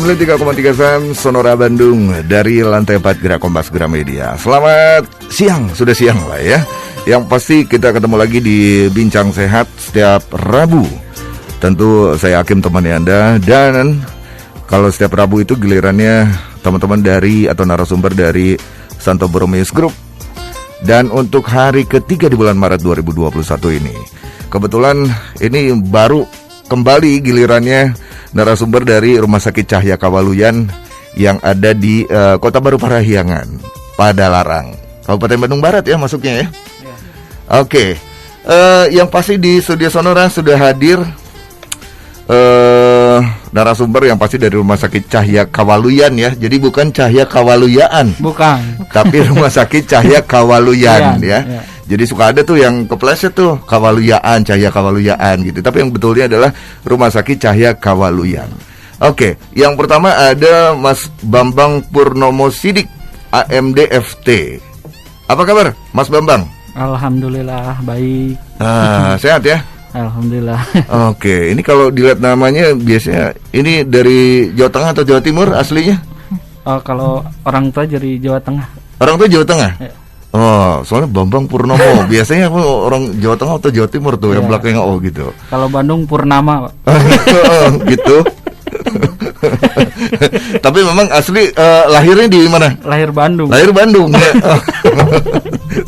93,3 FM Sonora Bandung dari lantai 4 Gerak Kompas Gramedia. Selamat siang, sudah siang lah ya. Yang pasti kita ketemu lagi di Bincang Sehat setiap Rabu. Tentu saya Hakim temani Anda. Dan kalau setiap Rabu itu gilirannya teman-teman dari atau narasumber dari Santo Borromeus Group. Dan untuk hari ketiga di bulan Maret 2021 ini, kebetulan ini baru kembali gilirannya narasumber dari Rumah Sakit Cahya Kawaluyan yang ada di Kota Baru Parahyangan, Padalarang, Kabupaten Bandung Barat ya masuknya ya. Oke. Yang pasti di studio Sonora sudah hadir narasumber yang pasti dari Rumah Sakit Cahya Kawaluyan ya. Jadi bukan Cahya Kawaluyaan. Bukan. Tapi Rumah Sakit Cahya Kawaluyan ya. Jadi suka ada tuh yang kepleset tuh Kawaluyaan, Cahya Kawaluyaan gitu. Tapi yang betulnya adalah Rumah Sakit Cahya Kawaluyan. Oke, yang pertama ada Mas Bambang Purnomo Sidik, AMDFT. Apa kabar Mas Bambang? Alhamdulillah baik. Sehat ya? Alhamdulillah. Oke, ini kalau dilihat namanya biasanya ini dari Jawa Tengah atau Jawa Timur aslinya? Kalau orang tua dari Jawa Tengah. Orang tua Jawa Tengah? Ya. Oh, soalnya Bambang Purnomo. Biasanya aku orang Jawa Tengah atau Jawa Timur tuh yang belakangnya O gitu. Kalau Bandung Purnama, Pak. Gitu. Tapi memang asli lahirnya di mana? Lahir Bandung. Lahir Bandung ya.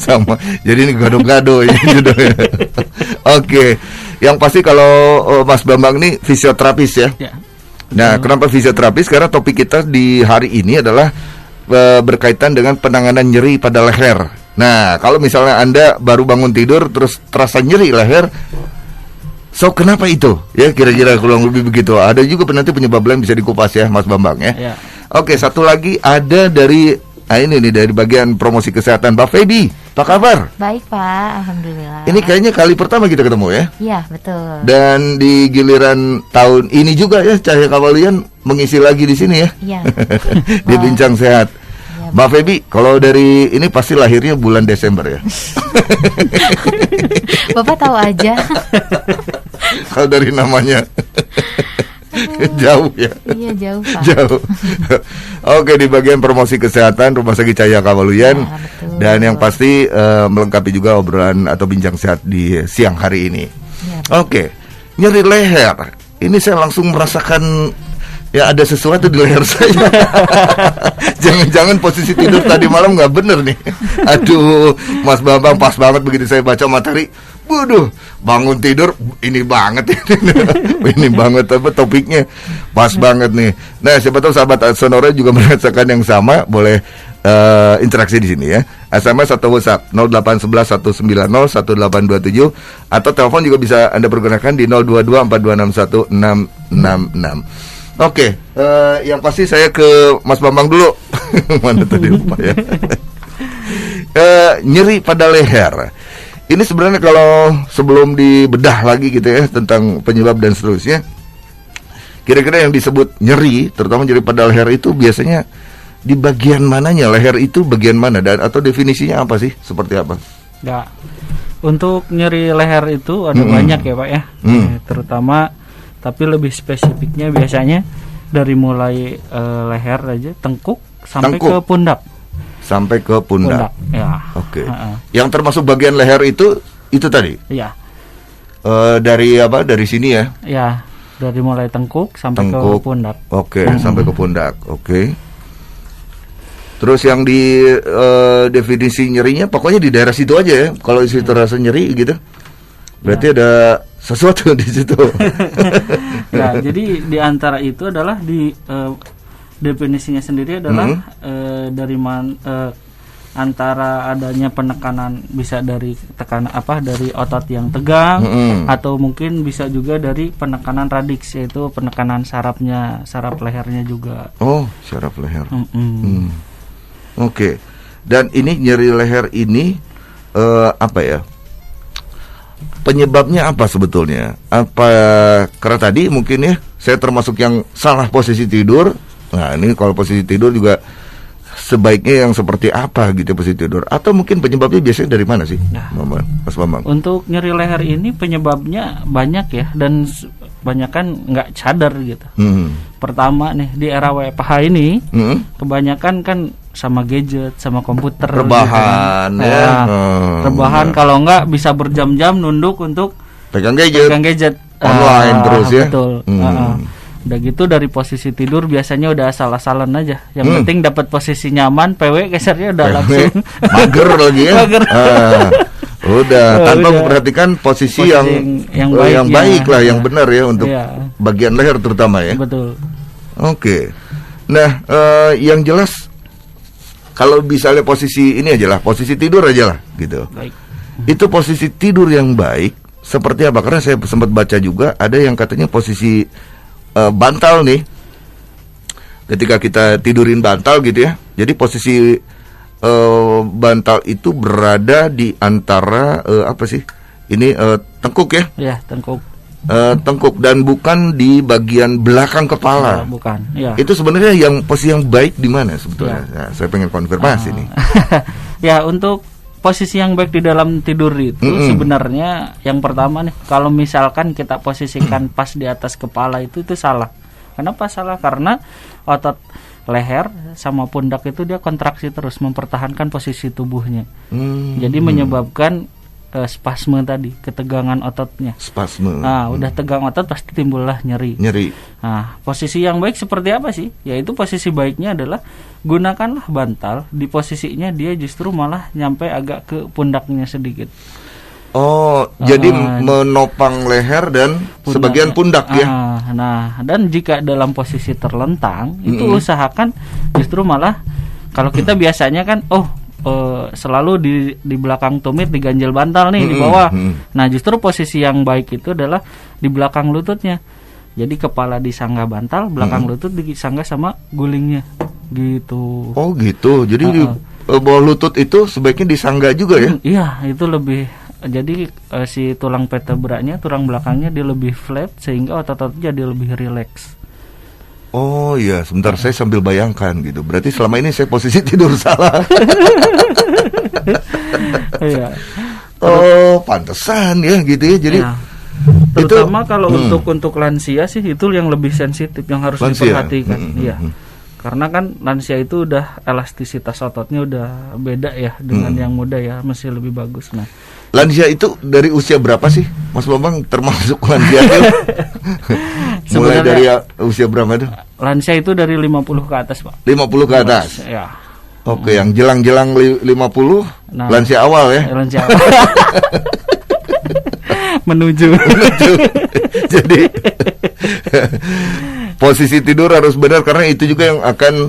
Sama. Jadi ini gado-gado ya gitu ya. Oke. Yang pasti kalau Mas Bambang ini fisioterapis ya. Nah, kenapa fisioterapis? Karena topik kita di hari ini adalah berkaitan dengan penanganan nyeri pada leher. Nah, kalau misalnya Anda baru bangun tidur terus terasa nyeri leher, so kenapa itu? Ya kira-kira kurang lebih begitu. Ada juga nanti penyebab lain bisa dikupas ya Mas Bambang ya. Oke, satu lagi ada dari ini nih dari bagian promosi kesehatan, Mbak Feby. Apa kabar? Baik Pak, Alhamdulillah. Ini kayaknya kali pertama kita ketemu ya? Iya, betul. Dan di giliran tahun ini juga ya Cahya Kawaluyan mengisi lagi di sini ya? Iya. Di Bincang Sehat. Ya, Mbak Feby, kalau dari ini pasti lahirnya bulan Desember ya? Bapak tahu aja. Kalau dari namanya jauh ya? Iya, jauh Pak. Jauh. Oke, di bagian promosi kesehatan Rumah Sakit Cahya Kawaluyan ya, dan yang pasti melengkapi juga obrolan atau bincang sehat di siang hari ini ya, oke, nyeri leher. Ini saya langsung merasakan ya ada sesuatu di leher saya. Jangan-jangan posisi tidur tadi malam nggak bener nih. Aduh, Mas Bambang pas banget begitu saya baca materi. Waduh, bangun tidur ini banget ini banget apa topiknya pas banget nih. Nah, siapa tahu sahabat Sonora juga merasakan yang sama, boleh interaksi di sini ya. SMS atau WhatsApp 0811 190 1827 atau telepon juga bisa Anda pergunakan di 022 426 666. Oke, yang pasti saya ke Mas Bambang dulu. Mana tadi lupa ya. Nyeri pada leher. Ini sebenarnya kalau sebelum dibedah lagi gitu ya tentang penyebab dan seterusnya, kira-kira yang disebut nyeri, terutama nyeri pada leher itu biasanya di bagian mananya? Leher itu bagian mana dan atau definisinya apa sih? Seperti apa? Ya, untuk nyeri leher itu ada banyak ya Pak ya. Terutama, tapi lebih spesifiknya biasanya dari mulai leher aja, tengkuk sampai ke pundak. Sampai ke pundak. Ya. Oke. Yang termasuk bagian leher itu tadi. Iya. Dari apa? Dari sini ya? Ya. Dari mulai tengkuk sampai ke pundak. Oke. Sampai ke pundak. Oke. Terus yang di definisi nyerinya, pokoknya di daerah situ aja ya. Kalau di situ terasa nyeri gitu, berarti ada sesuatu di situ. Ya. Jadi di antara itu adalah di definisinya sendiri adalah dari antara adanya penekanan, bisa dari tekanan dari otot yang tegang atau mungkin bisa juga dari penekanan radix, yaitu penekanan saraf lehernya juga. Oh, saraf leher. Oke. Dan ini nyeri leher ini apa ya? Penyebabnya apa sebetulnya? Apa karena tadi mungkin ya saya termasuk yang salah posisi tidur. Nah, ini kalau posisi tidur juga sebaiknya yang seperti apa gitu posisi tidur? Atau mungkin penyebabnya biasanya dari mana sih, Mas Bambang? Untuk nyeri leher ini penyebabnya banyak ya, dan banyak kan nggak sadar gitu. Mhm. Pertama nih di era WFH ini kebanyakan kan sama gadget, sama komputer, rebahan gitu kan. ya. Rebahan kalau nggak bisa berjam-jam nunduk untuk pegang gadget. Online terus ya. Betul. Udah gitu dari posisi tidur biasanya udah asal-asalan aja. Yang penting dapat posisi nyaman, PW gesernya udah langsung mager lagi ya. Mager. Udah tanpa memperhatikan posisi yang baik lah, yang benar ya untuk bagian leher terutama ya. Betul. Oke. Nah, yang jelas kalau misalnya posisi ini aja lah, posisi tidur aja lah gitu. Baik. Itu posisi tidur yang baik seperti apa? Karena saya sempat baca juga ada yang katanya posisi bantal nih. Ketika kita tidurin bantal gitu ya. Jadi posisi bantal itu berada di antara apa sih? Ini tengkuk ya? Iya, tengkuk. Tengkuk dan bukan di bagian belakang kepala. Bukan. Ya. Itu sebenarnya yang posisi yang baik di mana sebetulnya? Nah, saya pengen konfirmasi nih. Ya, untuk posisi yang baik di dalam tidur itu sebenarnya yang pertama nih, kalau misalkan kita posisikan pas di atas kepala itu salah. Kenapa salah? Karena otot leher sama pundak itu dia kontraksi terus mempertahankan posisi tubuhnya. Jadi menyebabkan spasme tadi, ketegangan ototnya. Spasme. Nah, udah tegang otot pasti timbullah nyeri. Nah, posisi yang baik seperti apa sih? Yaitu posisi baiknya adalah gunakanlah bantal di posisinya dia justru malah nyampe agak ke pundaknya sedikit. Oh, jadi menopang leher dan sebagian pundak ya. Nah, dan jika dalam posisi terlentang itu usahakan justru malah kalau kita biasanya kan selalu di belakang tumit diganjel bantal nih di bawah. Nah, justru posisi yang baik itu adalah di belakang lututnya. Jadi kepala disangga bantal, belakang lutut disangga sama gulingnya. Gitu. Oh, gitu. Jadi di bawah lutut itu sebaiknya disangga juga ya? Iya, itu lebih. Jadi si tulang vertebranya, tulang belakangnya dia lebih flat sehingga otot-ototnya dia lebih rileks. Oh iya, sebentar saya sambil bayangkan gitu. Berarti selama ini saya posisi tidur salah. Iya. Oh, pantesan ya gitu ya. Jadi terutama kalau untuk lansia sih itu yang lebih sensitif, yang harus diperhatikan. Iya. Karena kan lansia itu udah elastisitas ototnya udah beda ya dengan yang muda ya, masih lebih bagus. Nah, lansia itu dari usia berapa sih, Mas Bambang termasuk lansia? Mulai dari usia berapa itu? Lansia itu dari 50 ke atas, Pak. 50 ke atas. Ya. Oke, yang jelang-jelang 50 lansia awal ya. Lansia awal. menuju. Jadi posisi tidur harus benar karena itu juga yang akan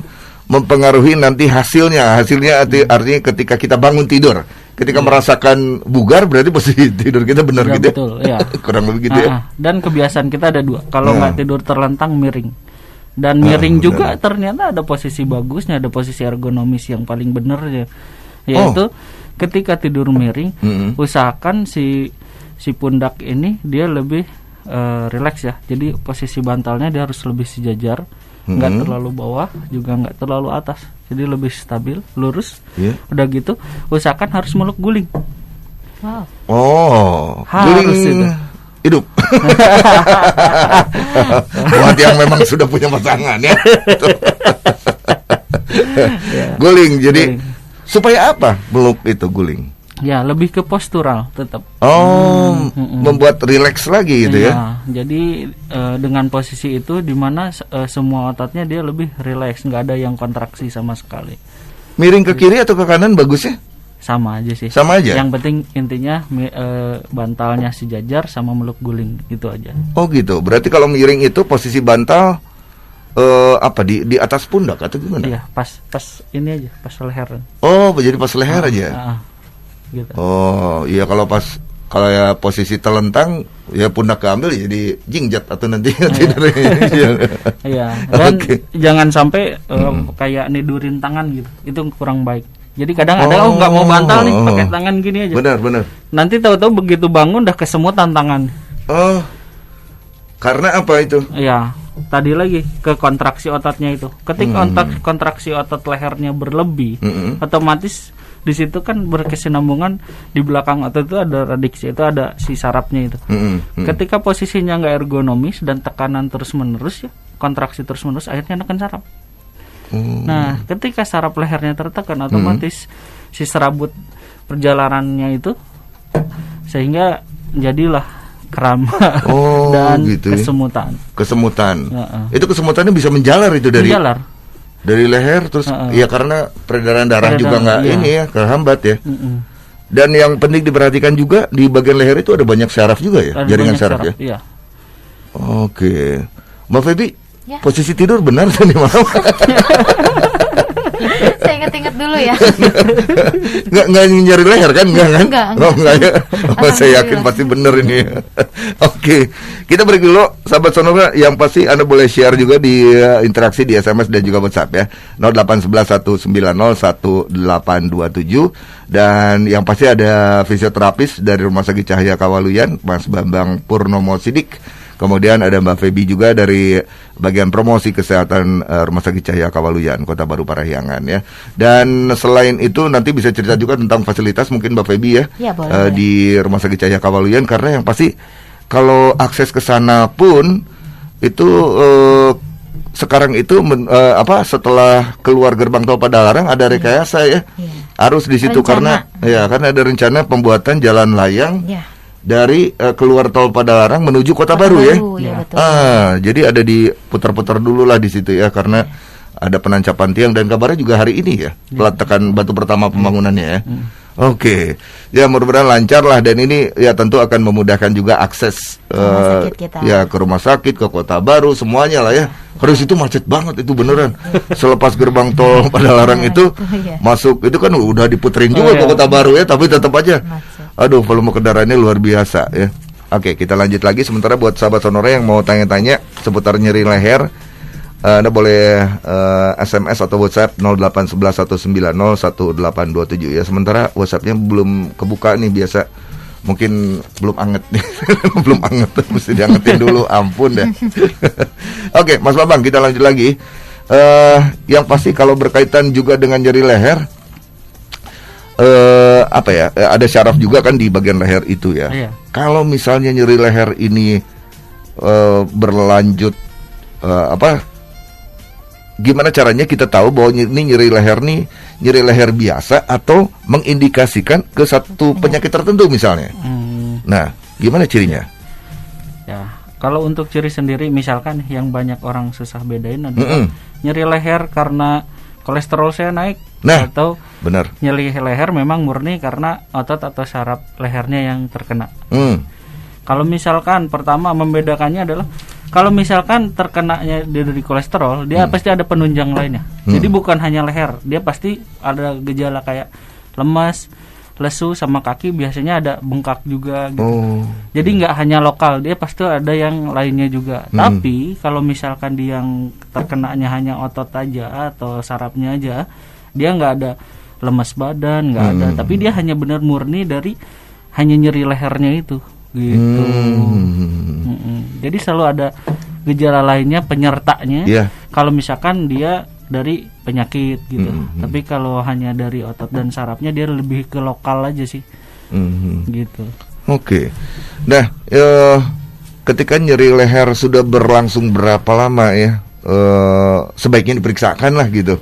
mempengaruhi nanti hasilnya. Hasilnya artinya ketika kita bangun tidur, ketika merasakan bugar berarti posisi tidur kita benar gitu. Betul, ya. Kurang lebih gitu ya. Dan kebiasaan kita ada dua. Kalau nggak tidur terlentang, miring. Dan miring juga ternyata ada posisi bagusnya, ada posisi ergonomis yang paling benar ya. Yaitu ketika tidur miring, usahakan si pundak ini dia lebih rileks ya. Jadi posisi bantalnya dia harus lebih sejajar, nggak terlalu bawah, juga nggak terlalu atas. Jadi lebih stabil, lurus. Udah gitu, usahakan harus meluk guling. Wow. Oh, harus guling itu. Hidup. Buat yang memang sudah punya pasangan ya. Guling. Jadi supaya apa meluk itu guling? Ya, lebih ke postural tetap. Membuat rileks lagi gitu ya. Jadi dengan posisi itu di mana semua ototnya dia lebih rileks, nggak ada yang kontraksi sama sekali. Miring ke kiri atau ke kanan bagusnya? Sama aja sih. Sama aja. Yang penting intinya bantalnya sejajar sama meluk guling itu aja. Oh gitu. Berarti kalau miring itu posisi bantal apa di atas pundak atau gimana? Iya, pas ini aja, pas leher. Oh, jadi pas leher aja. Gitu. Oh, iya kalau ya posisi terlentang ya pundak keambil jadi jingjat atau nanti tidurnya. Iya. Dan jangan sampai kayak nidurin tangan gitu. Itu kurang baik. Jadi kadang ada nggak mau bantal nih pakai tangan gini aja. Benar. Nanti tahu-tahu begitu bangun udah kesemutan tangan. Oh. Karena apa itu? Iya. Tadi lagi ke kontraksi ototnya itu. Ketika kontraksi otot lehernya berlebih, otomatis di situ kan berkesinambungan di belakang otot itu ada radiksi, itu ada si sarafnya itu. Ketika posisinya nggak ergonomis dan tekanan terus menerus ya, kontraksi terus menerus, akhirnya neken saraf. Nah, ketika saraf lehernya tertekan, otomatis si serabut perjalanannya itu sehingga jadilah kram dan gitu kesemutan. Itu kesemutannya bisa menjalar itu dari leher terus ya karena peredaran darah juga nggak ini ya kehambat ya. Dan yang penting diperhatikan juga di bagian leher itu ada banyak syaraf juga ya, jaringan syaraf ya. Iya. Oke, Mbak Feby, Ya. posisi tidur benar tadi malam? Saya ingat-ingat dulu ya. Nggak nyari leher kan? Nggak kan? Enggak. Oh, enggak ya? Oh, saya yakin pasti benar ini. Oke, kita break dulu, sahabat Sonora. Yang pasti Anda boleh share juga di interaksi di SMS dan juga WhatsApp ya. 081119011827. Dan yang pasti ada fisioterapis dari Rumah Sakit Cahya Kawaluyan, Mas Bambang Purnomo Sidik. Kemudian ada Mbak Feby juga dari bagian promosi kesehatan Rumah Sakit Cahya Kawaluyan, Kota Baru Parahyangan ya. Dan selain itu nanti bisa cerita juga tentang fasilitas mungkin Mbak Feby ya, boleh. di Rumah Sakit Cahya Kawaluyan, karena yang pasti kalau akses ke sana pun itu sekarang itu setelah keluar gerbang tol Padalarang ada rekayasa ya. Arus di situ karena ada rencana pembuatan jalan layang. Dari keluar tol Padalarang menuju Kota Baru ya. Betul. Jadi ada diputar-putar dulu lah di situ ya, karena ada penancapan tiang dan kabarnya juga hari ini ya, peletakan batu pertama pembangunannya ya. Oke. Ya mudah-mudahan lancar lah, dan ini ya tentu akan memudahkan juga akses ya ke rumah sakit, ke Kota Baru, semuanya lah ya. Harus itu macet banget itu beneran. Selepas gerbang tol Padalarang itu masuk itu kan udah diputerin juga ke Kota Baru ya, tapi tetap aja aduh volume kendaraannya luar biasa ya. Oke, kita lanjut lagi. Sementara buat sahabat Sonora yang mau tanya-tanya seputar nyeri leher, Anda boleh SMS atau WhatsApp 081119011827 ya. Sementara WhatsAppnya belum kebuka nih, biasa mungkin belum anget nih. Belum anget, mesti diangetin dulu, ampun deh. Oke, Mas Bambang, kita lanjut lagi. Yang pasti kalau berkaitan juga dengan nyeri leher, ada syaraf juga kan di bagian leher itu ya. Kalau misalnya nyeri leher ini berlanjut, gimana caranya kita tahu bahwa ini nyeri leher biasa atau mengindikasikan ke satu penyakit tertentu misalnya? Nah, gimana cirinya? Ya, kalau untuk ciri sendiri misalkan yang banyak orang susah bedain adalah nyeri leher karena kolesterol saya naik, atau benar, nyeri leher memang murni karena otot atau saraf lehernya yang terkena. Kalau misalkan pertama membedakannya adalah kalau misalkan terkenanya dari kolesterol, dia pasti ada penunjang lainnya. Jadi bukan hanya leher, dia pasti ada gejala kayak lemas, lesu, sama kaki biasanya ada bengkak juga gitu. Jadi nggak hanya lokal, dia pasti ada yang lainnya juga. Tapi kalau misalkan dia yang terkenanya hanya otot aja atau sarafnya aja, dia nggak ada lemas badan, nggak ada. Tapi dia hanya benar murni dari hanya nyeri lehernya itu gitu. Jadi selalu ada gejala lainnya penyertanya. Kalau misalkan dia dari penyakit gitu. Tapi kalau hanya dari otot dan sarafnya, dia lebih ke lokal aja sih. Gitu. Oke. Nah, ketika nyeri leher sudah berlangsung berapa lama ya? Sebaiknya diperiksakan lah gitu.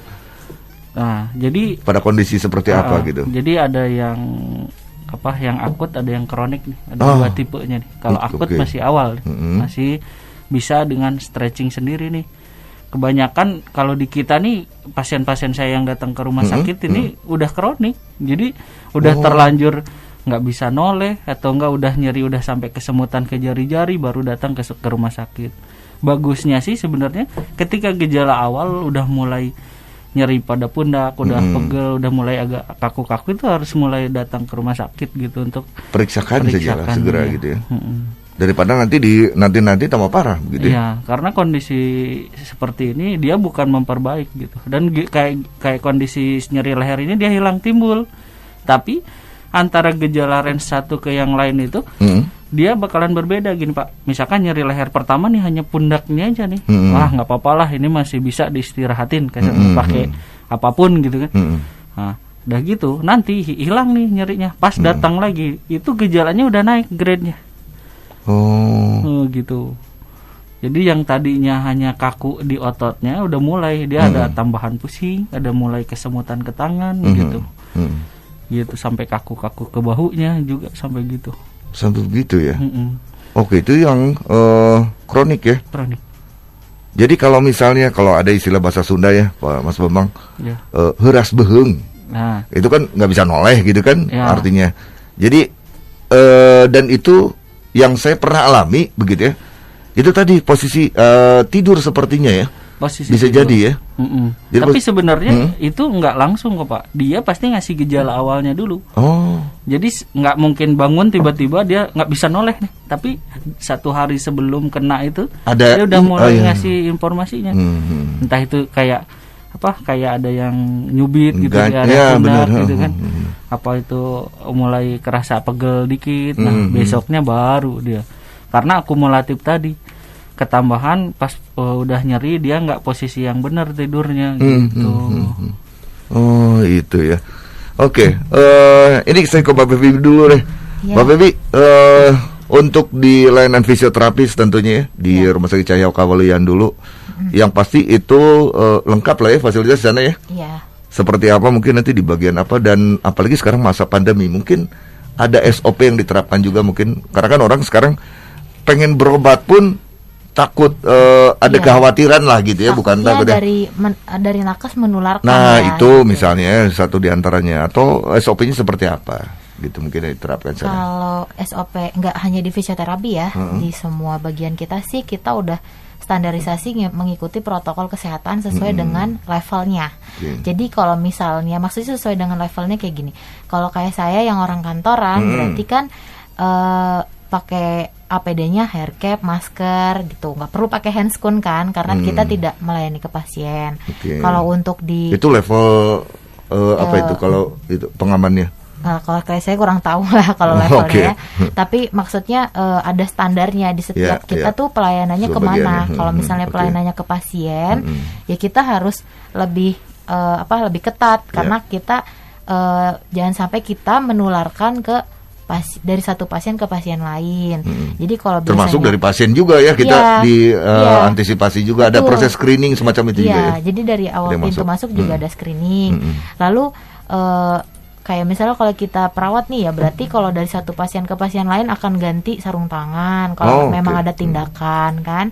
Nah, jadi pada kondisi seperti apa gitu. Jadi ada yang yang akut, ada yang kronik nih. Ada dua tipenya nih. Kalau akut masih awal, masih bisa dengan stretching sendiri nih. Kebanyakan kalau di kita nih pasien-pasien saya yang datang ke rumah sakit ini udah kronik, jadi udah terlanjur nggak bisa noleh atau enggak udah nyeri, udah sampai kesemutan ke jari-jari baru datang ke rumah sakit. Bagusnya sih sebenarnya ketika gejala awal udah mulai nyeri pada pundak, udah pegel, udah mulai agak kaku-kaku, itu harus mulai datang ke rumah sakit gitu untuk periksakan saja segera gitu ya. Daripada nanti tambah parah begitu. Iya, karena kondisi seperti ini dia bukan memperbaik gitu. Dan kayak kondisi nyeri leher ini dia hilang timbul. Tapi antara gejala range satu ke yang lain itu dia bakalan berbeda gini Pak. Misalkan nyeri leher pertama nih hanya pundaknya aja nih. Wah, nggak apa-apa lah, ini masih bisa diistirahatin kayak pakai apapun gitu kan. Nah, Udah gitu nanti hilang nih nyerinya. Pas datang lagi itu gejalanya udah naik grade-nya. Gitu. Jadi yang tadinya hanya kaku di ototnya udah mulai dia ada tambahan pusing, ada mulai kesemutan ke tangan gitu. Gitu sampai kaku-kaku ke bahunya juga sampai gitu. Sampai begitu ya. Oke, itu yang kronik ya. Kronik. Jadi kalau misalnya kalau ada istilah bahasa Sunda ya, Pak Mas Bambang, heuras beheung. Nah, itu kan nggak bisa noleh gitu kan artinya. Jadi dan itu yang saya pernah alami begitu ya. Itu tadi posisi tidur sepertinya ya. Posisi bisa tidur. jadi ya. Jadi tapi sebenarnya itu nggak langsung kok Pak. Dia pasti ngasih gejala awalnya dulu. Jadi nggak mungkin bangun tiba-tiba dia nggak bisa noleh nih. Tapi 1 hari sebelum kena itu dia udah mulai ngasih informasinya. Entah itu kayak ada yang nyubit gitu ya, ada pundak gitu kan. Apa itu mulai kerasa pegel dikit. Nah, besoknya baru dia. Karena akumulatif tadi ketambahan pas udah nyeri dia nggak posisi yang benar tidurnya gitu. Oh itu ya. Oke, ini saya ke Mbak Bebi dulu deh. Mbak Bebi, untuk di layanan fisioterapis tentunya ya di Rumah Sakit Cahya Kawaluyan dulu. Yang pasti itu lengkap lah ya fasilitas di sana ya. Seperti apa mungkin nanti di bagian apa, dan apalagi sekarang masa pandemi mungkin ada SOP yang diterapkan juga mungkin, karena kan orang sekarang pengen berobat pun takut ada kekhawatiran lah gitu ya, bukan takut dari nakes menularkan. Nah itu gitu. Misalnya satu diantaranya, atau SOP-nya seperti apa gitu mungkin diterapkan sana. Kalau SOP nggak hanya di fisioterapi ya, di semua bagian kita sih kita udah standarisasi mengikuti protokol kesehatan sesuai dengan levelnya. Jadi kalau misalnya maksudnya sesuai dengan levelnya kayak gini. Kalau kayak saya yang orang kantoran berarti kan pakai APD-nya hair cap, masker gitu. Nggak perlu pakai handscoon kan, karena kita tidak melayani ke pasien. Kalau untuk di itu level apa itu kalau itu pengamannya? Kalau kayak saya kurang tahu lah kalau levelnya. Tapi maksudnya ada standarnya di setiap kita tuh pelayanannya kemana. Kalau misalnya pelayanannya ke pasien, ya kita harus lebih lebih ketat karena kita jangan sampai kita menularkan ke dari satu pasien ke pasien lain. Jadi kalau termasuk dari pasien juga ya kita antisipasi juga. Betul. Ada proses screening semacam itu juga ya. Jadi dari awal pintu masuk juga ada screening. Lalu kayak misalnya kalau kita perawat nih ya, berarti kalau dari satu pasien ke pasien lain akan ganti sarung tangan kalau memang ada tindakan kan.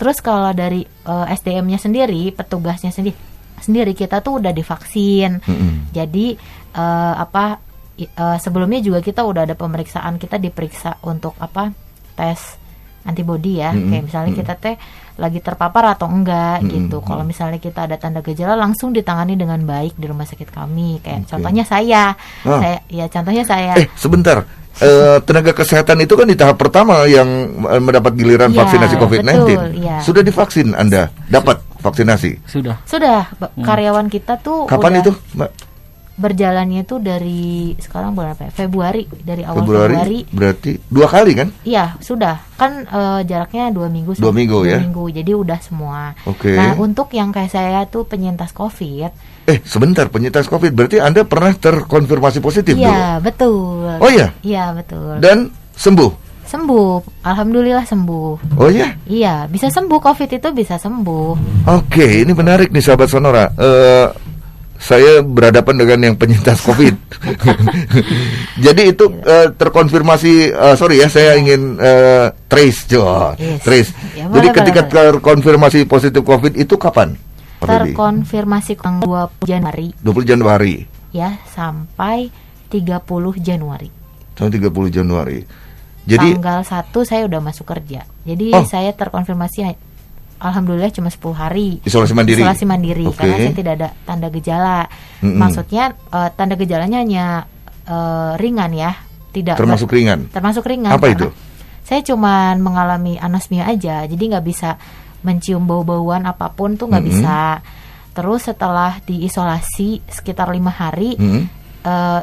Terus kalau dari SDM-nya sendiri, petugasnya sendiri kita tuh udah divaksin. Jadi sebelumnya juga kita udah ada pemeriksaan, kita diperiksa untuk tes antibody ya. Kayak misalnya kita lagi terpapar atau enggak gitu. Kalau misalnya kita ada tanda gejala langsung ditangani dengan baik di rumah sakit kami. Kayak contohnya contohnya saya. Sebentar. Tenaga kesehatan itu kan di tahap pertama yang mendapat giliran vaksinasi COVID-19. Betul, sudah divaksin Anda? Dapat vaksinasi? Sudah. Karyawan kita tuh kapan itu, Mbak? Berjalannya itu dari sekarang bulan apa ya? Februari, dari awal Februari. Berarti 2 kali kan? Iya, sudah. Kan jaraknya 2 minggu. 2 minggu ya? 2 minggu, jadi udah semua. Nah, untuk yang kayak saya tuh penyintas COVID. Sebentar, penyintas COVID berarti Anda pernah terkonfirmasi positif dulu? Iya, betul. Oh iya? Iya, betul. Dan sembuh? Sembuh, alhamdulillah sembuh. Oh iya? Iya, bisa sembuh, COVID itu bisa sembuh. Oke, ini menarik nih sahabat Sonora. Saya berhadapan dengan yang penyintas COVID. Jadi itu terkonfirmasi. Saya ingin trace. Trace. Ya, jadi ketika terkonfirmasi positif COVID itu kapan? Terkonfirmasi 20 Januari. 20 Januari. Ya, sampai 30 Januari. Sampai 30 Januari. Jadi tanggal 1 saya udah masuk kerja. Jadi saya terkonfirmasi alhamdulillah cuma 10 hari isolasi mandiri karena saya tidak ada tanda gejala. Maksudnya tanda gejalanya hanya ringan ya, tidak termasuk ringan. Apa itu? Saya cuma mengalami anosmia aja, jadi nggak bisa mencium bau-bauan apapun tuh nggak bisa. Terus setelah diisolasi sekitar 5 hari,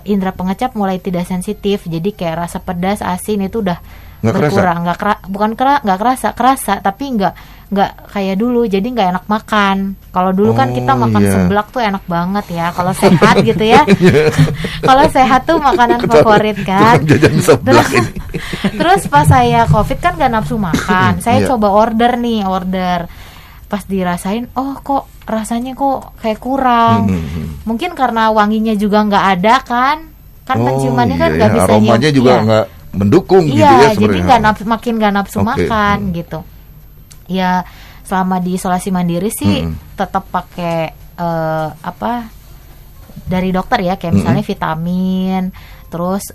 indera pengecap mulai tidak sensitif, jadi kayak rasa pedas, asin itu udah berkurang. Nggak kerasa tapi nggak nggak kayak dulu, jadi nggak enak makan. Kalau dulu kan kita makan seblak tuh enak banget ya, kalau sehat gitu ya. Kalau sehat tuh makanan favorit kan. Terus pas saya COVID kan gak nafsu makan, saya coba order. Pas dirasain, oh kok rasanya kok kayak kurang. Mungkin karena wanginya juga nggak ada kan penciumannya kan nggak bisa aromanya juga nggak mendukung gitu ya sebenarnya. Jadi makin gak nafsu makan gitu. Ya selama di isolasi mandiri sih tetap pakai dari dokter ya, kayak misalnya vitamin, terus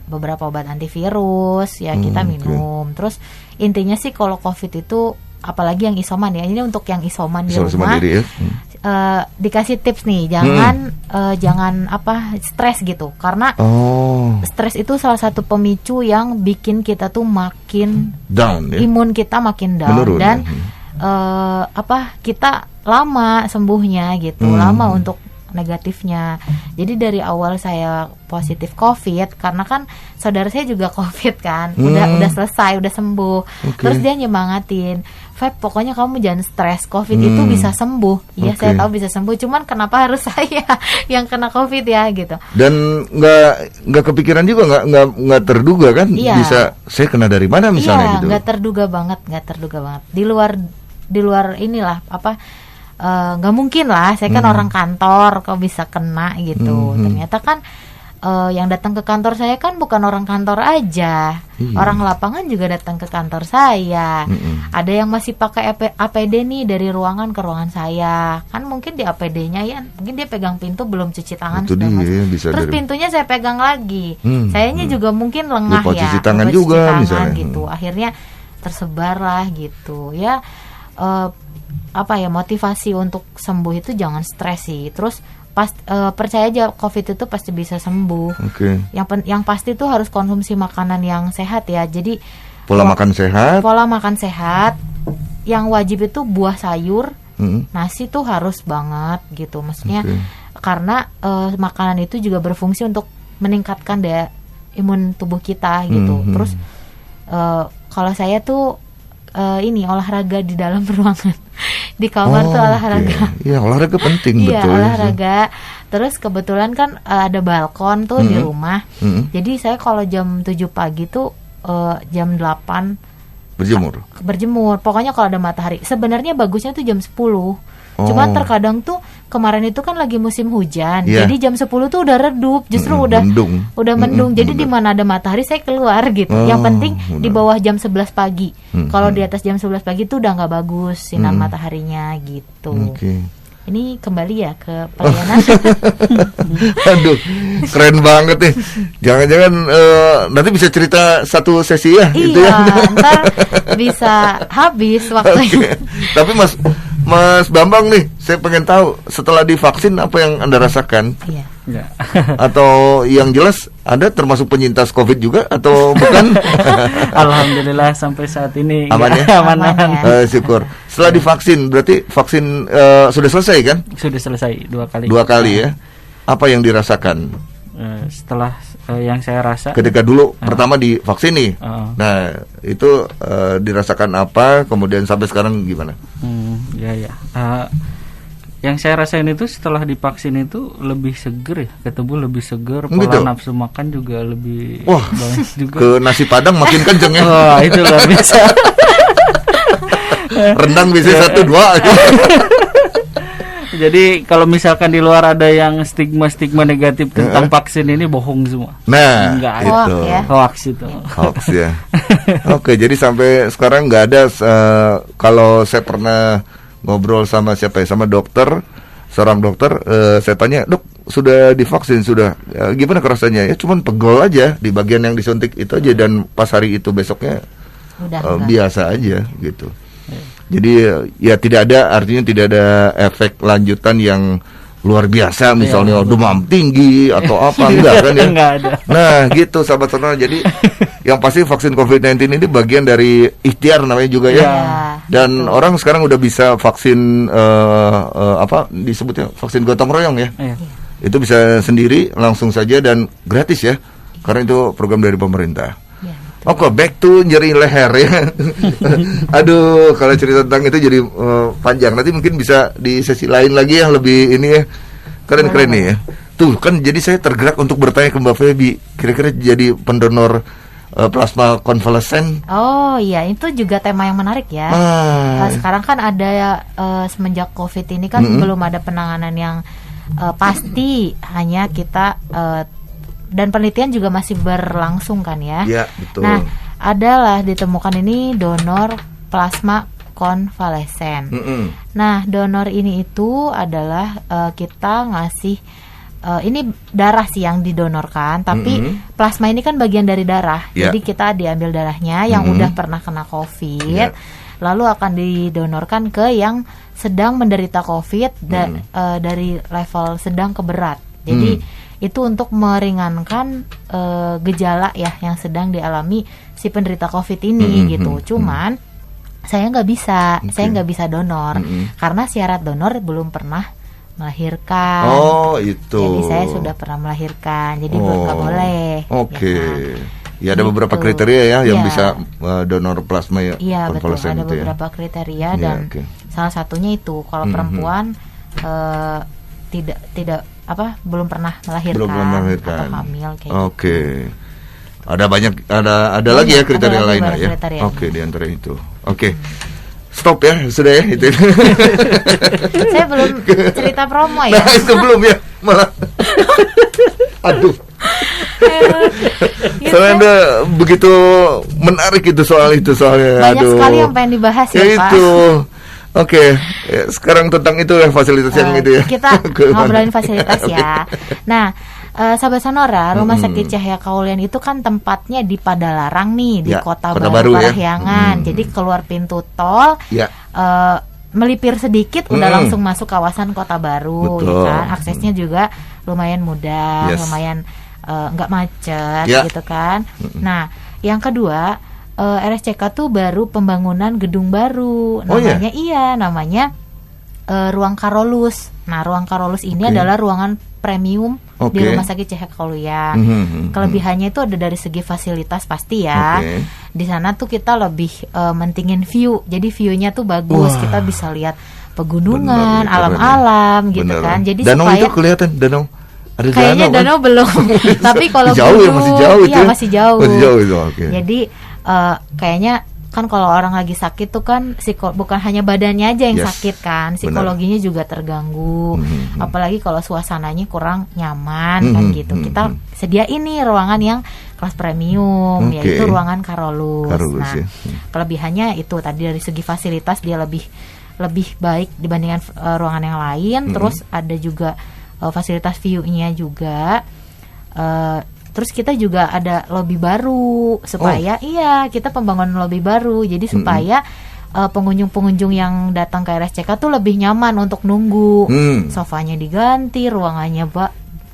beberapa obat antivirus ya kita minum. Terus intinya sih kalau COVID itu, apalagi yang isoman ya, ini untuk yang isoman di rumah ya. Dikasih tips nih, jangan stres gitu, karena stres itu salah satu pemicu yang bikin kita tuh makin down ya? Imun kita makin down. Menurun, dan kita lama sembuhnya gitu, lama untuk negatifnya. Jadi dari awal saya positif COVID, karena kan saudara saya juga COVID kan, udah selesai, udah sembuh. Terus dia nyemangatin, Feb, pokoknya kamu jangan stres, COVID itu bisa sembuh. Iya, saya tahu bisa sembuh, cuman kenapa harus saya yang kena COVID ya gitu. Dan nggak kepikiran juga, nggak terduga kan, bisa saya kena dari mana misalnya gitu. Nggak terduga banget. Di luar inilah nggak mungkin lah, saya kan orang kantor kok bisa kena gitu. Ternyata kan yang datang ke kantor saya kan bukan orang kantor aja, orang lapangan juga datang ke kantor saya. Ada yang masih pakai APD nih dari ruangan ke ruangan saya, kan mungkin di APD-nya ya, mungkin dia pegang pintu belum cuci tangan sudah masuk. Terus pintunya saya pegang lagi, sayanya juga mungkin lengah ya, cuci tangan juga misalnya gitu. Akhirnya tersebar lah gitu ya. Motivasi untuk sembuh itu jangan stres sih. Terus percaya aja COVID itu pasti bisa sembuh. Yang pasti tuh harus konsumsi makanan yang sehat ya. Jadi pola makan sehat. Yang wajib itu buah sayur, nasi tuh harus banget gitu. Maksudnya karena makanan itu juga berfungsi untuk meningkatkan daya imun tubuh kita gitu. Terus kalau saya tuh olahraga di dalam ruangan. Di kamar tuh olahraga. Iya, olahraga penting betul. Iya, olahraga. Terus kebetulan kan ada balkon tuh di rumah. Jadi saya kalau jam 7 pagi tuh jam 8 berjemur. Pokoknya kalau ada matahari. Sebenarnya bagusnya tuh jam 10. Cuman terkadang tuh kemarin itu kan lagi musim hujan. Jadi jam 10 tuh udah redup, justru udah mendung. Jadi di mana ada matahari saya keluar gitu. Yang penting di bawah jam 11 pagi. Kalau di atas jam 11 pagi tuh udah nggak bagus sinar mataharinya gitu. Ini kembali ya ke pelayanan. Aduh, keren banget nih. Jangan-jangan nanti bisa cerita satu sesi ya? Iya, ntar bisa habis waktunya. Tapi Mas Bambang nih, saya pengen tahu setelah divaksin apa yang Anda rasakan? Atau yang jelas Anda termasuk penyintas COVID juga atau bukan? Alhamdulillah sampai saat ini aman ya? Aman. Syukur. Setelah divaksin berarti vaksin sudah selesai kan? Sudah selesai 2 kali. 2 kali ya. Apa yang dirasakan? Setelah yang saya rasa ketika dulu pertama divaksin nih, nah itu dirasakan apa? Kemudian sampai sekarang gimana? Yang saya rasain itu setelah divaksin itu lebih seger ya, ke tubuh lebih seger, pola nafsu makan juga lebih banyak juga. Ke nasi padang makin kenceng ya. Itu luar biasa. Rendang bisa 1-2. Jadi kalau misalkan di luar ada yang stigma negatif tentang vaksin ini bohong semua. Nah, enggak itu hoax itu. Hoax ya. Oke, jadi sampai sekarang nggak ada. Kalau saya pernah ngobrol sama sama dokter, seorang dokter, saya tanya, dok sudah divaksin sudah, gimana kerasanya? Ya cuman pegel aja di bagian yang disuntik itu aja, dan pas hari itu besoknya biasa aja gitu. Jadi ya tidak ada, artinya tidak ada efek lanjutan yang luar biasa, misalnya demam tinggi atau apa, enggak kan ya? Enggak ada. Nah gitu sahabat sonora, jadi yang pasti vaksin COVID-19 ini bagian dari ikhtiar namanya juga ya. Dan orang sekarang udah bisa vaksin disebutnya vaksin gotong royong ya. Itu bisa sendiri langsung saja dan gratis ya, karena itu program dari pemerintah. Oke, back to nyeri leher ya. Aduh, kalau cerita tentang itu jadi panjang. Nanti mungkin bisa di sesi lain lagi yang lebih ini ya. Keren-keren nih ya. Tuh kan jadi saya tergerak untuk bertanya ke Mbak Feby. Kira-kira jadi pendonor plasma konvalesen. Oh iya, itu juga tema yang menarik ya. Sekarang kan ada semenjak COVID ini kan belum ada penanganan yang pasti. Hanya kita dan penelitian juga masih berlangsung kan ya. Iya, betul. Nah, adalah ditemukan ini donor plasma konvalesen. Nah, donor ini itu adalah kita ngasih ini darah sih yang didonorkan, tapi plasma ini kan bagian dari darah. Jadi kita diambil darahnya yang udah pernah kena COVID, lalu akan didonorkan ke yang sedang menderita COVID dari level sedang ke berat. Jadi itu untuk meringankan gejala ya yang sedang dialami si penderita COVID ini gitu. Cuman saya nggak bisa donor karena syarat donor belum pernah melahirkan. Oh itu. Jadi saya sudah pernah melahirkan, jadi nggak boleh. Oke. Ya ada Gitu. beberapa kriteria ya yang bisa donor plasma ya. Iya betul, ada itu beberapa kriteria dan oke. salah satunya itu kalau perempuan tidak belum pernah melahirkan, atau hamil kayak gitu. Oke. Ada banyak ada lagi ya kriteria lain ya. Kriteria. Oke, di antara itu. Oke. Stop ya, sudah ya itu. Saya belum cerita promo ya. Nah, itu belum ya, malah. Aduh. Gitu. Soalnya Anda begitu menarik itu soalnya. Banyak aduh. sekali yang pengen dibahas ya, Pak. Itu. Oke, sekarang tentang itu ya fasilitas yang itu ya. Kita ngobrolin fasilitas ya. Nah, Sahabat Sonora, Rumah Sakit Cahya Kaulian itu kan tempatnya di Padalarang nih, di Kota Baru Parahyangan. Jadi keluar pintu tol, melipir sedikit udah langsung masuk kawasan Kota Baru. Ya kan? Aksesnya juga lumayan mudah, lumayan nggak macet gitu kan. Nah, yang kedua, RSCK tuh baru pembangunan gedung baru, namanya Ruang Karolus. Nah, Ruang Karolus ini adalah ruangan premium di Rumah Sakit Cahya Kaulian. Kelebihannya itu ada dari segi fasilitas pasti ya. Di sana tuh kita lebih mentingin view, jadi view-nya tuh bagus. Kita bisa lihat pegunungan, alam-alam gitu kan. Jadi danau supaya itu kelihatan danau. Ada kayaknya danau kan? belum. Tapi kalau jauh ya, masih jauh itu. Iya, masih jauh. Masih jauh itu. Jadi kayaknya kan kalau orang lagi sakit tuh kan bukan hanya badannya aja yang sakit kan, psikologinya juga terganggu. Apalagi kalau suasananya kurang nyaman kan gitu. Kita sediain nih ruangan yang kelas premium, yaitu ruangan Karolus. Nah, kelebihannya itu tadi dari segi fasilitas dia lebih baik dibandingkan ruangan yang lain. Terus ada juga fasilitas view-nya juga. Terus kita juga ada lobby baru supaya kita pembangunan lobby baru. Jadi supaya pengunjung-pengunjung yang datang ke RSCK tuh lebih nyaman untuk nunggu. Sofanya diganti, ruangannya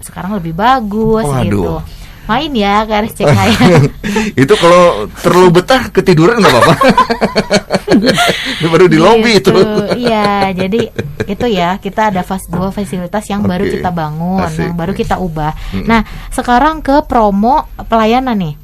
sekarang lebih bagus gitu. Main ya ke RSCK ya. Itu kalau terlalu betah ketiduran nggak apa-apa. Baru di lobby itu. Iya, jadi itu ya kita ada dua fasilitas yang baru kita bangun, yang baru kita ubah. Nah, sekarang ke promo pelayanan nih.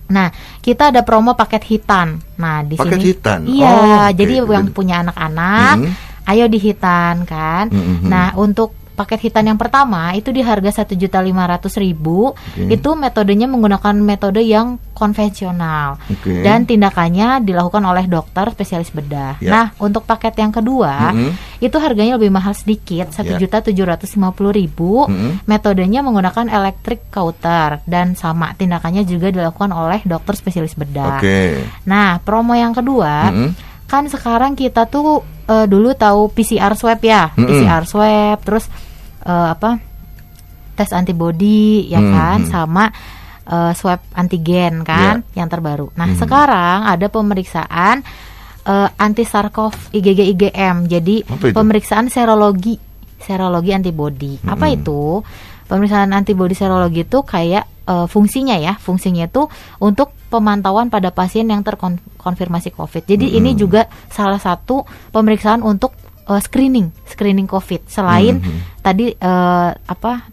Nah, kita ada promo paket hitan. Nah, di paket sini. Hitan. Iya, jadi yang punya anak-anak, ayo di hitan kan. Nah, untuk paket hitan yang pertama itu di harga 1.500.000. Itu metodenya menggunakan metode yang konvensional dan tindakannya dilakukan oleh dokter spesialis bedah. Nah, untuk paket yang kedua itu harganya lebih mahal sedikit, 1.750.000. Metodenya menggunakan electric cauter dan sama tindakannya juga dilakukan oleh dokter spesialis bedah. Nah, promo yang kedua kan sekarang kita tuh dulu tahu PCR swab ya, PCR swab, terus tes antibody ya kan, sama swab antigen kan yang terbaru. Nah, sekarang ada pemeriksaan anti-SARS-CoV IgG/IgM. Jadi pemeriksaan serologi antibody. Apa itu? Pemeriksaan antibody serologi itu kayak fungsinya itu untuk pemantauan pada pasien yang terkonfirmasi COVID. Jadi ini juga salah satu pemeriksaan untuk screening COVID selain tadi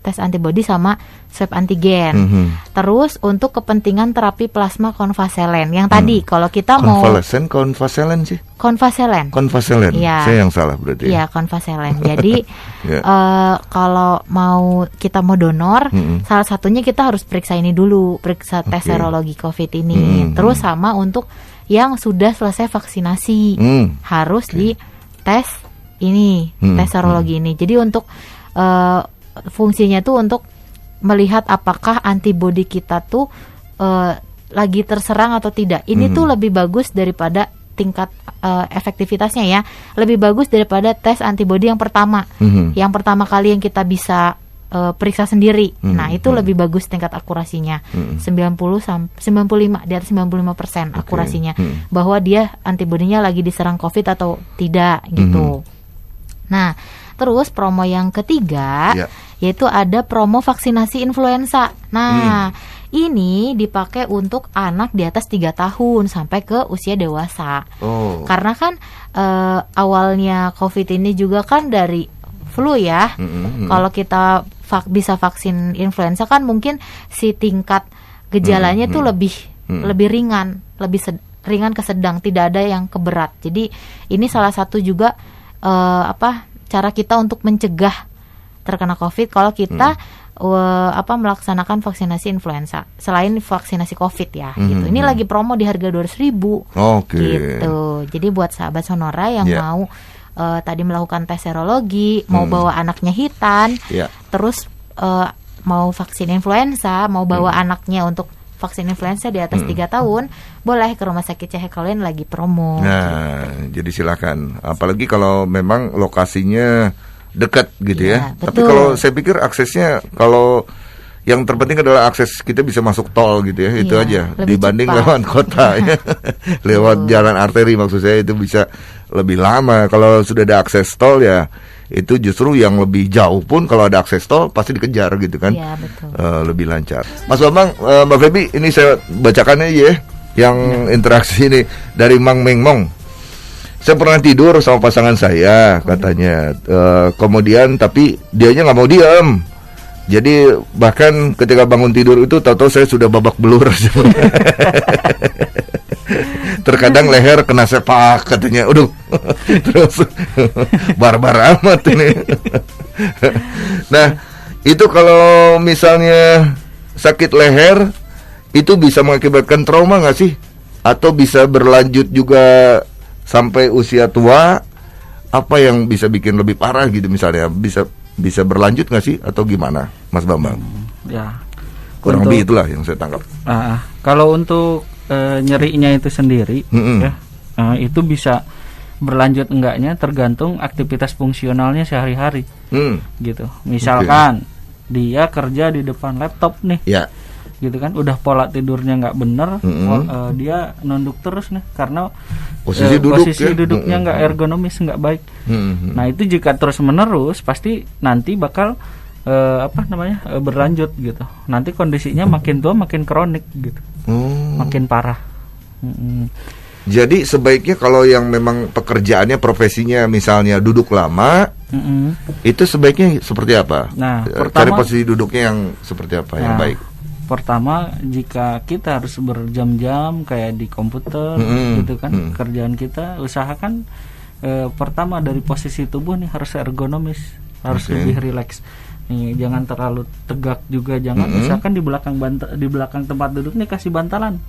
tes antibody sama swab antigen. Terus untuk kepentingan terapi plasma konvaselen yang tadi kalau kita mau konvaselen sih. Konvaselen. Ya. Saya yang salah berarti. Iya, konvaselen. Jadi kalau kita mau donor, salah satunya kita harus periksa ini dulu, periksa tes serologi COVID ini. Terus sama untuk yang sudah selesai vaksinasi harus di tes ini, tes serologi ini. Jadi untuk fungsinya tuh untuk melihat apakah antibodi kita tuh lagi terserang atau tidak. Ini tuh lebih bagus daripada tingkat efektivitasnya ya, lebih bagus daripada tes antibodi yang pertama. Yang pertama kali yang kita bisa periksa sendiri. Nah, itu lebih bagus tingkat akurasinya. 95 di atas 95% akurasinya bahwa dia antibodinya lagi diserang COVID atau tidak gitu. Nah, terus promo yang ketiga yaitu ada promo vaksinasi influenza. Nah, ini dipakai untuk anak di atas 3 tahun sampai ke usia dewasa. Karena kan awalnya COVID ini juga kan dari flu ya. Kalau kita bisa vaksin influenza kan mungkin si tingkat gejalanya tuh lebih ringan, ringan ke sedang, tidak ada yang keberat. Jadi ini salah satu juga cara kita untuk mencegah terkena COVID kalau kita melaksanakan vaksinasi influenza selain vaksinasi COVID ya gitu. Ini lagi promo di harga 200.000 gitu. Jadi buat sahabat Sonora yang mau tadi melakukan tes serologi, mau bawa anaknya hitan, terus mau vaksin influenza, mau bawa anaknya untuk vaksin influenza di atas 3 tahun, boleh ke Rumah Sakit Cahya Kaluyan lagi promo. Nah, jadi silakan. Apalagi kalau memang lokasinya dekat gitu ya. Betul. Tapi kalau saya pikir aksesnya, kalau yang terpenting adalah akses kita bisa masuk tol gitu ya, itu aja. Dibanding cepat lewat kota ya. Lewat jalan arteri maksud saya itu bisa lebih lama. Kalau sudah ada akses tol ya itu justru yang lebih jauh pun kalau ada akses tol pasti dikejar gitu kan. Iya, betul. Lebih lancar. Mas Bambang, Mbak Febi, ini saya bacakannya ya yang interaksi ini dari Mang Mengmong. Saya pernah tidur sama pasangan saya katanya, kemudian tapi dianya nggak mau diam. Jadi bahkan ketika bangun tidur itu tahu-tahu saya sudah babak belur. Terkadang leher kena sepak katanya. Aduh. Terus barbar amat ini. Nah, itu kalau misalnya sakit leher itu bisa mengakibatkan trauma nggak sih? Atau bisa berlanjut juga sampai usia tua? Apa yang bisa bikin lebih parah gitu misalnya? Bisa berlanjut nggak sih atau gimana, Mas Bambang? Ya, kurang lebih itulah yang saya tangkap. Kalau untuk nyerinya itu sendiri, itu bisa berlanjut enggaknya tergantung aktivitas fungsionalnya sehari-hari, gitu. Misalkan dia kerja di depan laptop nih, gitu kan, udah pola tidurnya nggak bener, dia nunduk terus nih karena posisi duduknya nggak ergonomis, nggak baik. Nah, itu jika terus menerus pasti nanti bakal berlanjut gitu. Nanti kondisinya makin tua makin kronik gitu, makin parah. Jadi sebaiknya kalau yang memang pekerjaannya, profesinya misalnya duduk lama, itu sebaiknya seperti apa? Nah, cari posisi duduknya yang seperti apa yang baik? Pertama, jika kita harus berjam-jam kayak di komputer gitu kan, kerjaan kita, usahakan pertama dari posisi tubuh nih harus ergonomis, harus lebih rileks. Nih, jangan terlalu tegak juga, jangan. Misalkan di belakang tempat duduk nih kasih bantalan.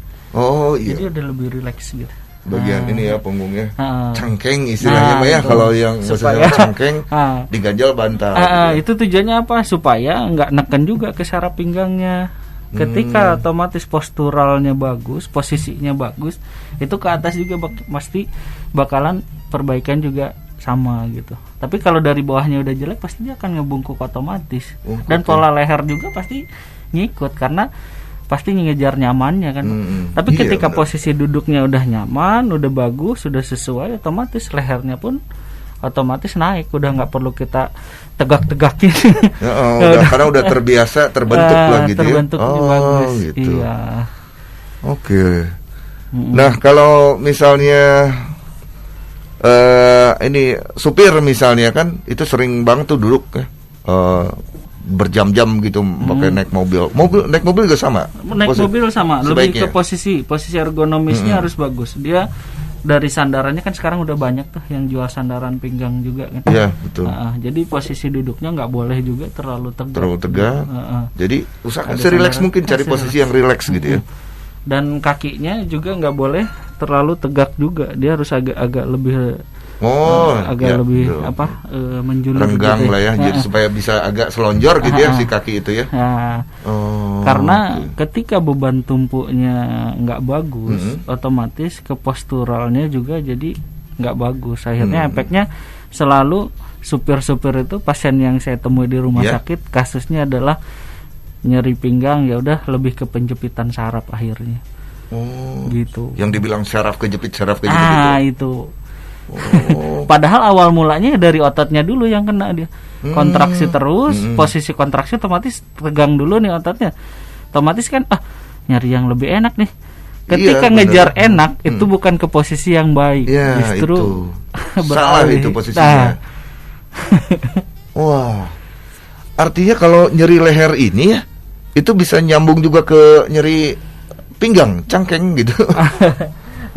Jadi udah lebih rileks gitu. Bagian ini ya punggungnya, cangkeng istilahnya ya, kalau yang supaya cangkeng diganjal bantal. Itu tujuannya apa? Supaya nggak neken juga ke saraf pinggangnya. Ketika otomatis posturalnya bagus, posisinya bagus, itu ke atas juga pasti bakalan perbaikan juga sama gitu. Tapi kalau dari bawahnya udah jelek, pasti dia akan ngebungkuk otomatis. Dan pola leher juga pasti ngikut karena pasti ngejar nyamannya kan. Tapi ketika posisi duduknya udah nyaman, udah bagus, sudah sesuai, otomatis lehernya pun otomatis naik, udah nggak perlu kita tegak-tegakin. Karena udah terbiasa, terbentuk lah gitu. Terbentuk bagus. Gitu. Iya. Oke. Nah, kalau misalnya ini supir misalnya kan itu sering banget tuh duduk ya. Berjam-jam gitu pakai naik mobil juga sama. Naik mobil sama, sebaiknya. Lebih ke posisi ergonomisnya harus bagus. Dia dari sandarannya kan sekarang udah banyak tuh yang jual sandaran pinggang juga kan. Iya, betul. Jadi posisi duduknya nggak boleh juga terlalu tegak. Jadi usahakan serileks mungkin, cari posisi yang rileks gitu ya. Dan kakinya juga nggak boleh terlalu tegak juga. Dia harus agak lebih lebih menjulur renggang gitu lah ya, jadi supaya bisa agak selonjor gitu ya si kaki itu ya. Karena ketika beban tumpuknya nggak bagus, otomatis ke posturalnya juga jadi nggak bagus. Akhirnya efeknya selalu supir-supir itu, pasien yang saya temui di rumah sakit, kasusnya adalah nyeri pinggang, ya udah lebih ke penjepitan saraf akhirnya. Gitu. Yang dibilang saraf kejepit gitu. Itu. Padahal awal mulanya dari ototnya dulu yang kena dia. Kontraksi terus, posisi kontraksi otomatis tegang dulu nih ototnya. Otomatis kan nyari yang lebih enak nih. Ketika ngejar enak itu bukan ke posisi yang baik. Justru salah itu posisinya. Wah. Artinya kalau nyeri leher ini ya, itu bisa nyambung juga ke nyeri pinggang, cangkeng gitu.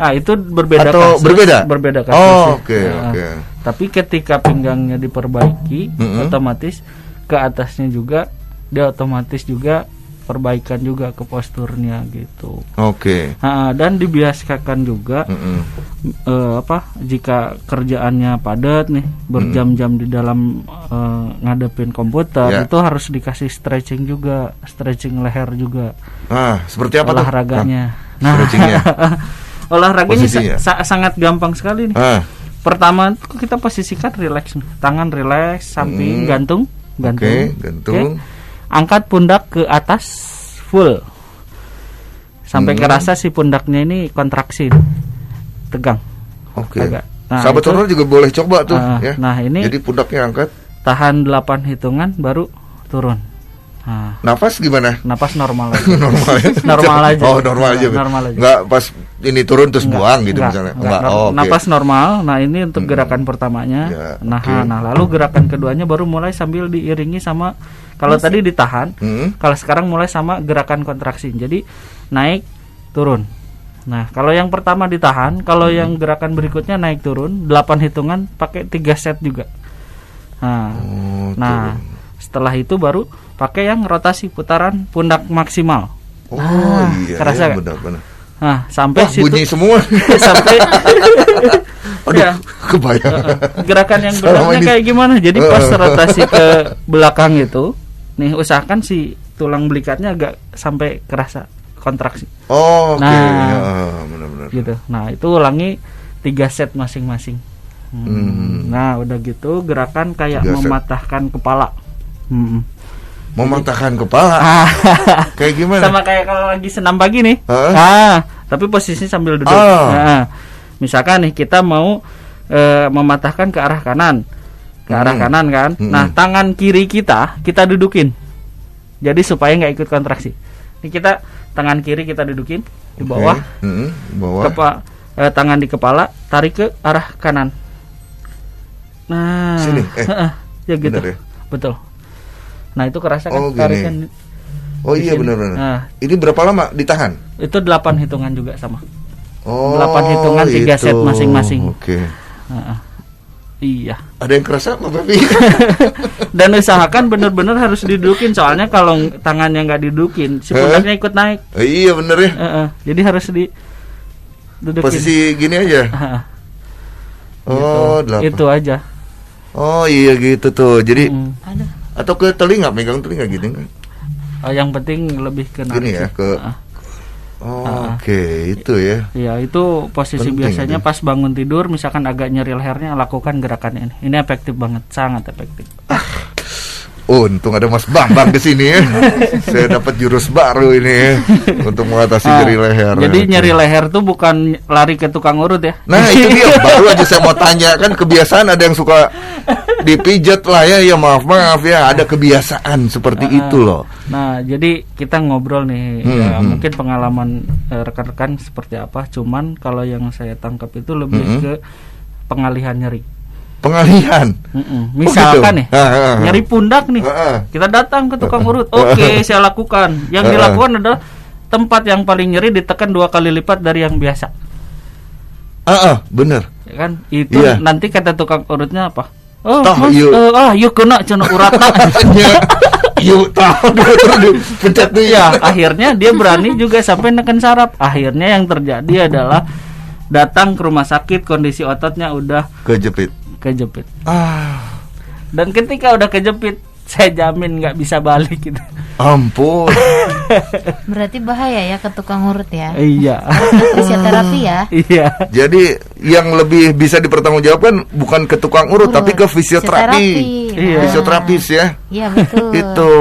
Itu berbeda atau kasus. Berbeda kasus. Oke. Tapi ketika pinggangnya diperbaiki, otomatis ke atasnya juga dia otomatis juga perbaikan juga ke posturnya gitu. Dan dibiasakan juga jika kerjaannya padat nih, berjam-jam di dalam ngadepin komputer, itu harus dikasih stretching juga, stretching leher juga. Seperti apa olahraganya? Stretchingnya. Olahraganya sangat gampang sekali nih. Pertama kita posisikan rileks, tangan rileks, samping gantung. Angkat pundak ke atas full sampai kerasa si pundaknya ini kontraksi, tegang. Sahabat honor juga boleh coba tuh ya. Nah ini jadi pundaknya angkat, tahan 8 hitungan baru turun. Nafas gimana? Nafas normal aja. normal aja. Normal aja. Nggak pas ini turun terus buang gitu misalnya. Nafas normal. Nah ini untuk gerakan pertamanya. Nah lalu gerakan keduanya baru mulai sambil diiringi sama, kalau tadi ditahan, kalau sekarang mulai sama gerakan kontraksi. Jadi naik turun. Nah kalau yang pertama ditahan, kalau yang gerakan berikutnya naik turun 8 hitungan pakai 3 set juga. Nah setelah itu baru pakai yang rotasi putaran pundak maksimal. Kerasa kan? Benar. Sampai situ bunyi semua. Sampai kebayang. Gerakan yang benarnya kayak gimana? Jadi pas rotasi ke belakang itu, nih usahakan si tulang belikatnya agak sampai kerasa kontraksi. Benar-benar. Gitu. Nah itu ulangi 3 set masing-masing. Nah udah gitu gerakan kayak mematahkan kepala. Mematahkan kepala. Kayak gimana? Sama kayak kalau lagi senam pagi nih. Tapi posisinya sambil duduk. Misalkan nih kita mau mematahkan ke arah kanan. Kan. Nah, tangan kiri kita dudukin. Jadi supaya nggak ikut kontraksi. Ini kita tangan kiri kita dudukin di bawah. Tangan di kepala, tarik ke arah kanan. Nah, sini. Ya gitu. Ya? Betul. Nah itu kerasa kan tarikan. Iya benar. Ini berapa lama ditahan? Itu 8 hitungan juga sama. 8 hitungan 3 set masing-masing. Iya. Ada yang kerasa Mbak Pepi? Dan usahakan benar-benar harus didudukin, soalnya kalau tangannya nggak didudukin, si pundaknya ikut naik. Iya benar ya. Jadi harus didudukin. Posisi gini aja. Gitu. Itu aja. Iya gitu tuh. Jadi atau ke telinga, megang telinga gini kan? Yang penting lebih ke narik. Gini ya ke. Itu ya. Ya itu posisi penting biasanya itu. Pas bangun tidur, misalkan agak nyeri lehernya, lakukan gerakan ini. Ini efektif banget, sangat efektif. Untung ada Mas Bambang di sini ya. Saya dapat jurus baru ini ya, untuk mengatasi nyeri leher. Jadi nyeri leher tuh bukan lari ke tukang urut ya. Nah itu dia, baru aja saya mau tanya, kan kebiasaan ada yang suka dipijat lah ya maaf ya, ada kebiasaan seperti itu loh. Nah jadi kita ngobrol nih, mungkin pengalaman rekan-rekan seperti apa. Cuman kalau yang saya tangkap itu lebih ke pengalihan nyeri. Pengalihan. Misalkan gitu? Nyeri pundak nih, kita datang ke tukang urut. Oke, saya lakukan. Yang dilakukan adalah tempat yang paling nyeri ditekan 2 kali lipat dari yang biasa. Bener. Ya kan? Itu nanti kata tukang urutnya apa? Oh, Mas, yuk kena cenah uratna. Yuk tahu pencet tuh ya. Akhirnya dia berani juga sampai neken saraf. Akhirnya yang terjadi adalah datang ke rumah sakit, kondisi ototnya udah kejepit. Dan ketika udah kejepit, saya jamin nggak bisa balik gitu. Ampun. Berarti bahaya ya ke tukang urut ya. Iya. Fisioterapi ya. Iya. Jadi yang lebih bisa dipertanggungjawabkan bukan ke tukang urut tapi ke fisioterapi. Iya. Fisioterapis ya. Iya betul. Itu.